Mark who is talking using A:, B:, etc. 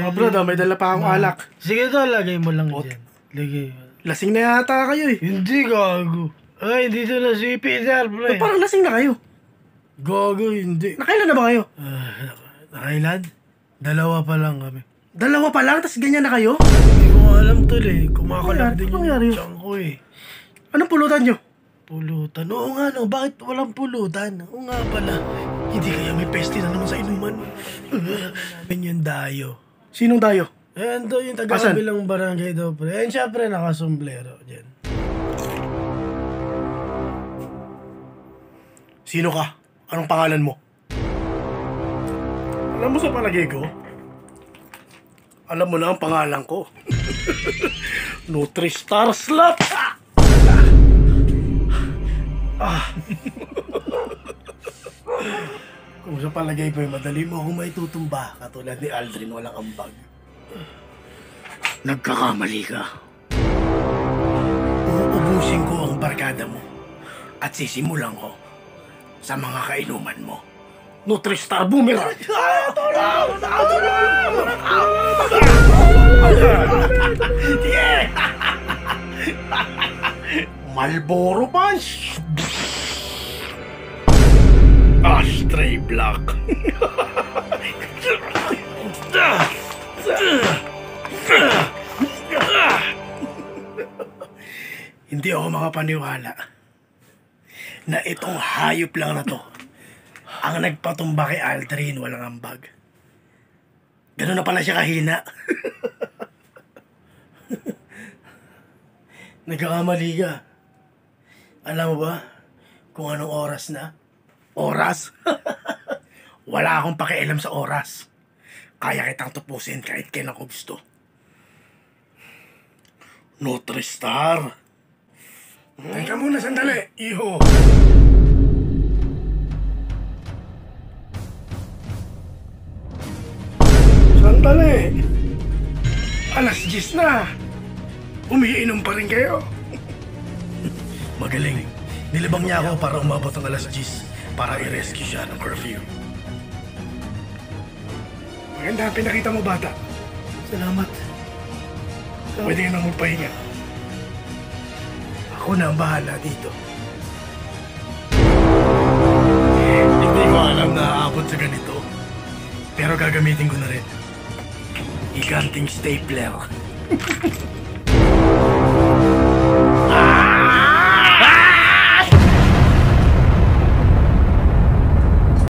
A: Mga bro, may dala pa akong alak.
B: Sige to, lagay mo lang dyan. Lagay mo.
A: Lasing na yata kayo eh.
B: Hindi, gago. Ay, hindi to na si Peter, pre.
A: Parang lasing na kayo.
B: Gago, hindi.
A: Nakailan na ba kayo?
B: Nakailan? Dalawa pa lang kami.
A: Dalawa pa lang, tas ganyan na kayo?
B: Hindi ko alam tol eh. Kumakalag din
A: Nangyari?
B: yung tiyan ko eh.
A: Anong pulutan nyo?
B: Pulutan? Oo nga no, bakit walang pulutan? Oo nga pala. Hindi kaya may peste na naman sa inuman. Namin yung dayo.
A: Sinong dayo?
B: Ayan to, yung taga-kabilang barangay daw pre. Ayan siya pre, nakasomblero dyan.
A: Sino ka? Anong pangalan mo? Alam mo sa palagay ko? Alam mo na ang pangalan ko. Nutristar Slap!
B: Kung sa palagay ko, madali mo akong may tutumba katulad ni Aldrin walang ambag.
A: Nagkakamali ka.
B: Uubusin ko ang barkada mo at sisimulan ko sa mga kainuman mo.
A: Nutristar Boomerang! Marlboro Punch! Ashtray Black!
B: Hindi ako makapaniwala na itong hayop lang na to ang nagpatumba kay Aldrin walang ambag. Ganun na pala siya kahina. Nagkakamali ka. Alam mo ba kung anong oras na? Oras? Wala akong pakialam sa oras. Kaya kitang tupusin kahit kailan ko gusto.
A: Nutristar!
B: Teka muna, sandali. Iho.
A: Sandali! Alas 10 na! Umiinom pa rin kayo?
B: Magaling. Nilibang niya ako para umabot ng alas 10 para i-rescue siya ng curfew.
A: Maganda, pinakita mo bata.
B: Salamat.
A: Pwede ka nang magpahinga.
B: Ako na ang bahala dito.
A: Hindi ko alam na aabot sa ganito.
B: Pero gagamitin ko na rin. Iganting stapler.